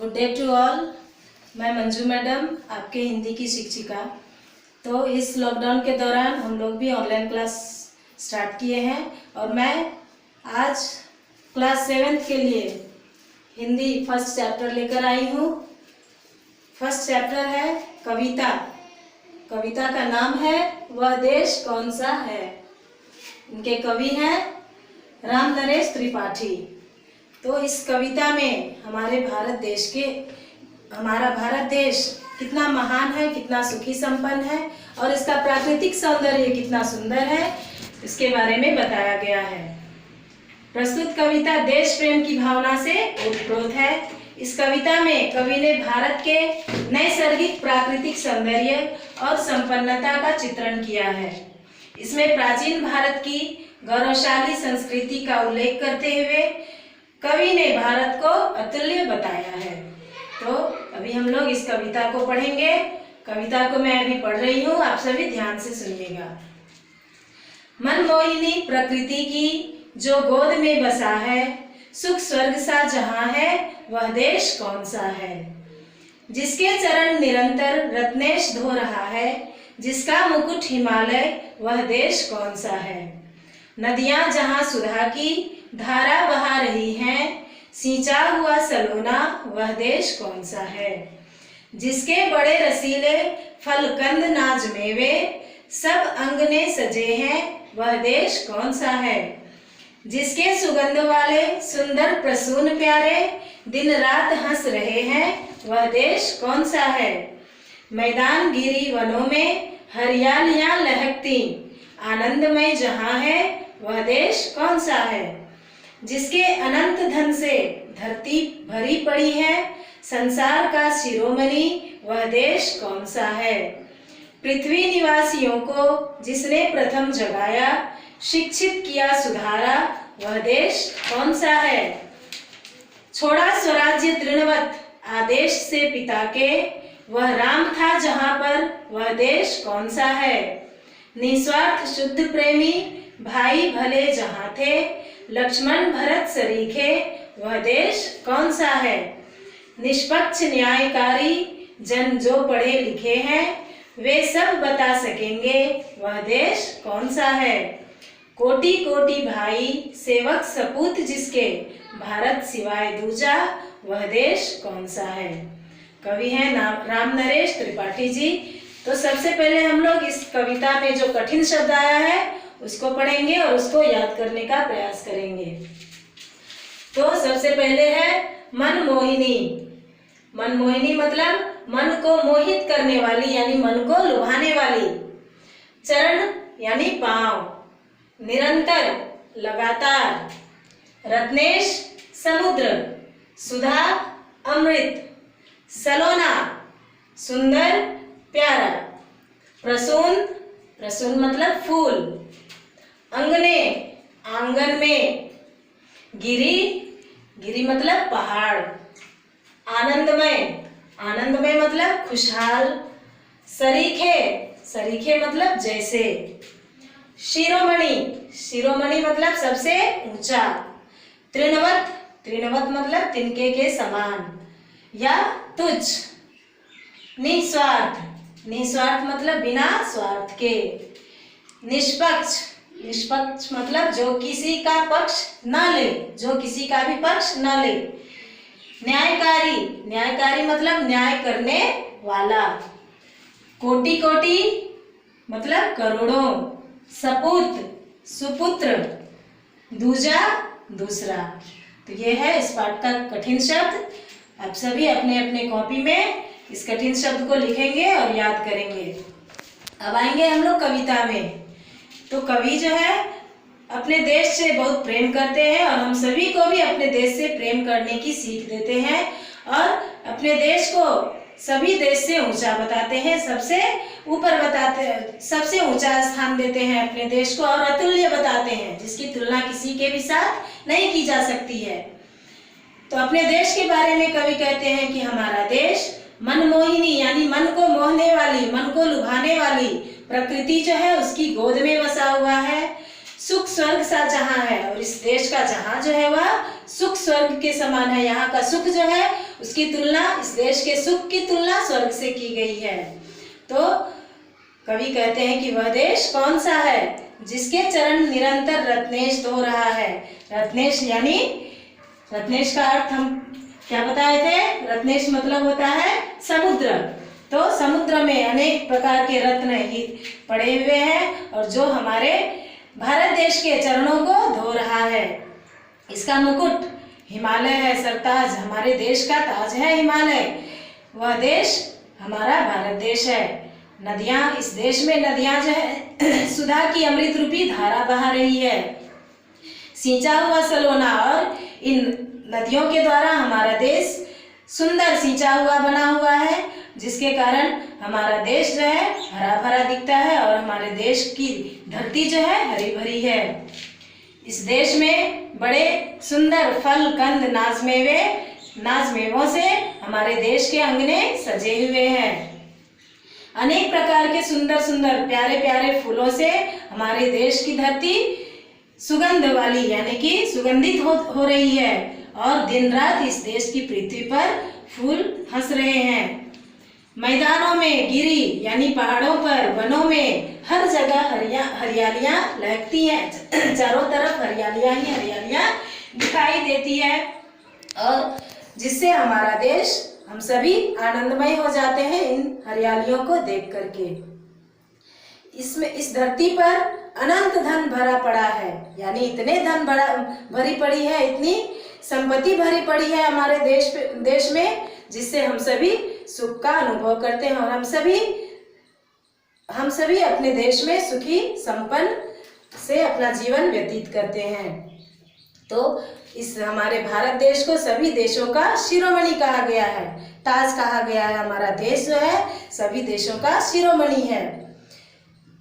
Good day to all. मैं Manju madam, आपके हिंदी की शिक्षिका। तो इस लॉकडाउन के दौरान हम लोग भी ऑनलाइन क्लास स्टार्ट किए हैं और मैं आज क्लास 7th के लिए हिंदी फर्स्ट चैप्टर लेकर आई हूँ। फर्स्ट चैप्टर है कविता। कविता का नाम है वह देश कौन सा है। इनके कवि हैं रामनरेश त्रिपाठी। तो इस कविता में हमारा भारत देश कितना महान है, कितना सुखी संपन्न है और इसका प्राकृतिक सौंदर्य कितना सुंदर है, इसके बारे में बताया गया है। प्रस्तुत कविता देश प्रेम की भावना से ओतप्रोत है। इस कविता में कवि ने भारत के नैसर्गिक प्राकृतिक सौंदर्य और संपन्नता का चित्रण किया है। इसमें प्राचीन भारत की गौरवशाली संस्कृति का उल्लेख करते हुए कवि ने भारत को अतुल्य बताया है। तो अभी हम लोग इस कविता को पढ़ेंगे। कविता को मैं अभी पढ़ रही हूँ, आप सभी ध्यान से सुनिएगा। मनमोहिनी प्रकृति की जो गोद में बसा है, सुख स्वर्ग सा जहाँ है वह देश कौन सा है। जिसके चरण निरंतर रत्नेश धो रहा है, जिसका मुकुट हिमालय वह देश कौन सा है। नदियां जहाँ सुधा की धारा बहा रही हैं, सींचा हुआ सलोना वह देश कौन सा है। जिसके बड़े रसीले फल कंद नाज मेवे सब अंगने सजे हैं वह देश कौन सा है। जिसके सुगंध वाले सुंदर प्रसून प्यारे दिन रात हंस रहे हैं वह देश कौन सा है। मैदान गिरी वनों में हरियालियां लहकती आनंदमय जहाँ है वह देश कौन सा है। जिसके अनंत धन से धरती भरी पड़ी है, संसार का शिरोमणि वह देश कौन सा है। पृथ्वी निवासियों को जिसने प्रथम जगाया, शिक्षित किया सुधारा वह देश कौन सा है। छोड़ा स्वराज्य तृणवत आदेश से पिता के, वह राम था जहाँ पर वह देश कौन सा है। निस्वार्थ शुद्ध प्रेमी भाई भले जहाँ थे, लक्ष्मण भरत सरीखे वह देश कौन सा है। निष्पक्ष न्यायकारी जन जो पढ़े लिखे हैं, वे सब बता सकेंगे वह देश कौन सा है। कोटि कोटि भाई सेवक सपूत जिसके, भारत सिवाय दूजा वह देश कौन सा है। कवि हैं रामनरेश त्रिपाठी जी। तो सबसे पहले हम लोग इस कविता में जो कठिन शब्द आया है उसको पढ़ेंगे और उसको याद करने का प्रयास करेंगे। तो सबसे पहले है मनमोहिनी। मनमोहिनी मतलब मन को मोहित करने वाली, यानी मन को लुभाने वाली। चरण यानी पांव। निरंतर लगातार। रत्नेश समुद्र। सुधा अमृत। सलोना सुंदर प्यारा। प्रसून, प्रसून मतलब फूल। अंगने आंगन में। गिरी, गिरी मतलब पहाड़। आनंदमय, आनंदमय मतलब खुशहाल। सरीखे, सरीखे मतलब जैसे। शिरोमणि, शिरोमणि मतलब सबसे ऊंचा। तृणवत, तृणवत मतलब तिनके के समान या तुच्छ। निस्वार्थ, निस्वार्थ मतलब बिना स्वार्थ के। निष्पक्ष, निष्पक्ष मतलब जो किसी का पक्ष न ले, जो किसी का भी पक्ष न ले। न्यायकारी, न्यायकारी मतलब न्याय करने वाला। कोटि कोटि मतलब करोड़ों। सपूत, सुपुत्र। दूजा दूसरा। तो ये है इस पाठ का कठिन शब्द। आप सभी अपने अपने कॉपी में इस कठिन शब्द को लिखेंगे और याद करेंगे। अब आएंगे हम लोग कविता में। तो कवि जो है अपने देश से बहुत प्रेम करते हैं और हम सभी को भी अपने देश से प्रेम करने की सीख देते हैं और अपने देश को सभी देश से ऊंचा बताते हैं, सबसे ऊपर बताते हैं, सबसे ऊंचा स्थान देते हैं अपने देश को और अतुल्य बताते हैं, जिसकी तुलना किसी के भी साथ नहीं की जा सकती है। तो अपने देश के बारे में कवि कहते हैं कि हमारा देश मनमोहिनी यानी मन को मोहने वाली, मन को लुभाने वाली प्रकृति जो है उसकी गोद में बसा हुआ है। सुख स्वर्ग सा जहाँ है, और इस देश का जहाँ जो है वह सुख स्वर्ग के समान है। यहाँ का सुख जो है उसकी तुलना, इस देश के सुख की तुलना स्वर्ग से की गई है। तो कवि कहते हैं कि वह देश कौन सा है जिसके चरण निरंतर रत्नेश धो रहा है। रत्नेश यानी, रत्नेश का अर्थ हम क्या बताए थे? रत्नेश मतलब होता है समुद्र। तो समुद्र में अनेक प्रकार के रत्न ही पड़े हुए हैं और जो हमारे भारत देश के चरणों को धो रहा है। इसका मुकुट हिमालय है, सरताज, हमारे देश का ताज है हिमालय। वह देश हमारा भारत देश है। नदियां, इस देश में नदियां जो है सुधा की अमृत रूपी धारा बहा रही है, सींचा हुआ सलोना, और इन नदियों के द्वारा हमारा देश सुंदर सींचा हुआ बना हुआ है, जिसके कारण हमारा देश जो है हरा भरा दिखता है और हमारे देश की धरती जो है हरी भरी है। इस देश में बड़े सुंदर फल, कंद, नाज मेवों से हमारे देश के अंगने सजे हुए हैं। अनेक प्रकार के सुंदर सुंदर प्यारे प्यारे फूलों से हमारे देश की धरती सुगंध वाली यानी कि सुगंधित हो रही है, और दिन रात इस देश की पृथ्वी पर फूल हंस रहे हैं। मैदानों में, गिरी यानी पहाड़ों पर, वनों में हर जगह हरियालियां लहकती हैं। चारों तरफ हरियालियां ही हरियालियां दिखाई देती है, और जिससे हमारा देश, हम सभी आनंदमय हो जाते हैं इन हरियालियों को देख करके। इसमें, इस धरती पर अनंत धन भरा पड़ा है, यानी इतने धन भरी पड़ी है, इतनी संपत्ति भरी पड़ी है हमारे देश में, जिससे हम सभी सुख का अनुभव करते हैं और हम सभी अपने देश में सुखी संपन्न से अपना जीवन व्यतीत करते हैं। तो इस हमारे भारत देश को सभी देशों का शिरोमणि कहा गया है, ताज कहा गया है। हमारा देश जो है सभी देशों का शिरोमणि है।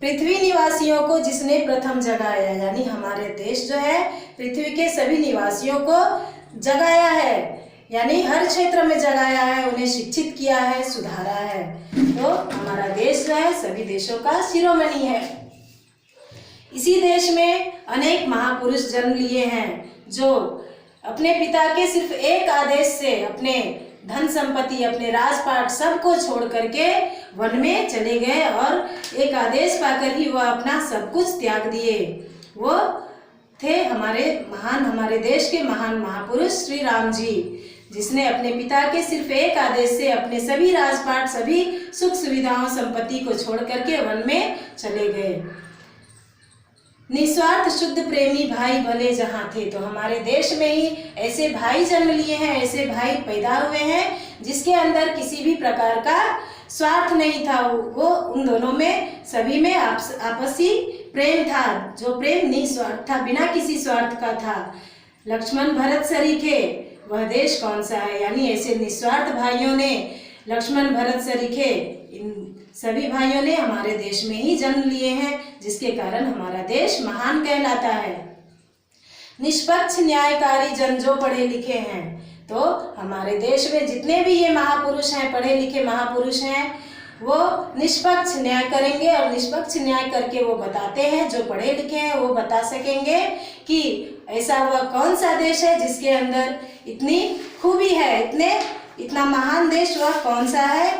पृथ्वी निवासियों को जिसने प्रथम जगाया, यानी हमारे देश जो है पृथ्वी के सभी निवासियों को जगाया है, यानी हर क्षेत्र में जगाया है, उन्हें शिक्षित किया है, सुधारा है। तो हमारा देश जो है सभी देशों का शिरोमणि है। इसी देश में अनेक महापुरुष जन्म लिए हैं, जो अपने पिता के सिर्फ एक आदेश से अपने धन संपत्ति, अपने राजपाट सब को छोड़ करके वन में चले गए, और एक आदेश पाकर ही वह अपना सब कुछ त्याग दिए। वो थे हमारे देश के महान महापुरुष श्री राम जी, जिसने अपने पिता के सिर्फ एक आदेश से अपने सभी राजपाट, सभी सुख सुविधाओं, संपत्ति को छोड़ करके वन में चले गए। निस्वार्थ शुद्ध प्रेमी भाई भले जहाँ थे। तो हमारे देश में ही ऐसे भाई जन्म लिए हैं, ऐसे भाई पैदा हुए हैं जिसके अंदर किसी भी प्रकार का स्वार्थ नहीं था। वो उन दोनों में, सभी में आपसी प्रेम था, जो प्रेम निस्वार्थ था, बिना किसी स्वार्थ का था। लक्ष्मण भरत सरीखे, वह देश कौन सा है? यानी ऐसे निस्वार्थ भाइयों ने, लक्ष्मण भरत सरीखे, इन सभी भाइयों ने हमारे देश में ही जन्म लिए हैं, जिसके कारण हमारा देश महान कहलाता है। निष्पक्ष न्यायकारी जन जो पढ़े लिखे हैं। तो हमारे देश में जितने भी ये महापुरुष हैं, पढ़े लिखे महापुरुष हैं, वो निष्पक्ष न्याय करेंगे, और निष्पक्ष न्याय करके वो बताते हैं, जो पढ़े लिखे हैं वो बता सकेंगे कि ऐसा वह कौन सा देश है जिसके अंदर इतनी खूबी है, इतना महान देश वह कौन सा है,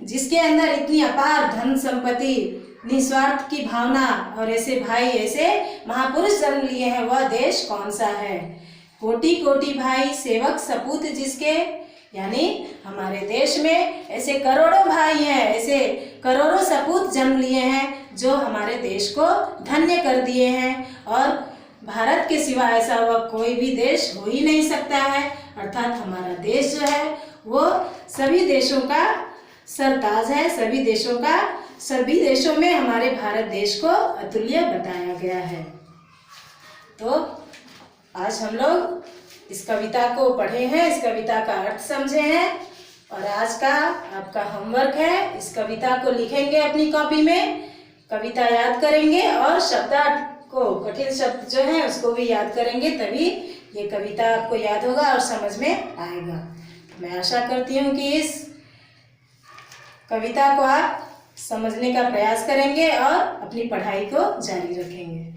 जिसके अंदर इतनी अपार धन संपत्ति, निस्वार्थ की भावना, और ऐसे भाई, ऐसे महापुरुष जन्म लिए हैं, वह देश कौन सा है? कोटि कोटि भाई सेवक सपूत जिसके, यानी हमारे देश में ऐसे करोड़ों भाई हैं, ऐसे करोड़ों सपूत जन्म लिए हैं, जो हमारे देश को धन्य कर दिए हैं, और भारत के सिवा ऐसा वह कोई भी देश हो ही नहीं सकता है। अर्थात हमारा देश जो है वो सभी देशों का सरताज है, सभी देशों में हमारे भारत देश को अतुल्य बताया गया है। तो आज हम लोग इस कविता को पढ़े हैं, इस कविता का अर्थ समझे हैं, और आज का आपका होमवर्क है, इस कविता को लिखेंगे अपनी कॉपी में, कविता याद करेंगे, और शब्दार्थ को, कठिन शब्द जो है उसको भी याद करेंगे, तभी ये कविता आपको याद होगा और समझ में आएगा। मैं आशा करती हूँ कि इस कविता को आप समझने का प्रयास करेंगे और अपनी पढ़ाई को जारी रखेंगे।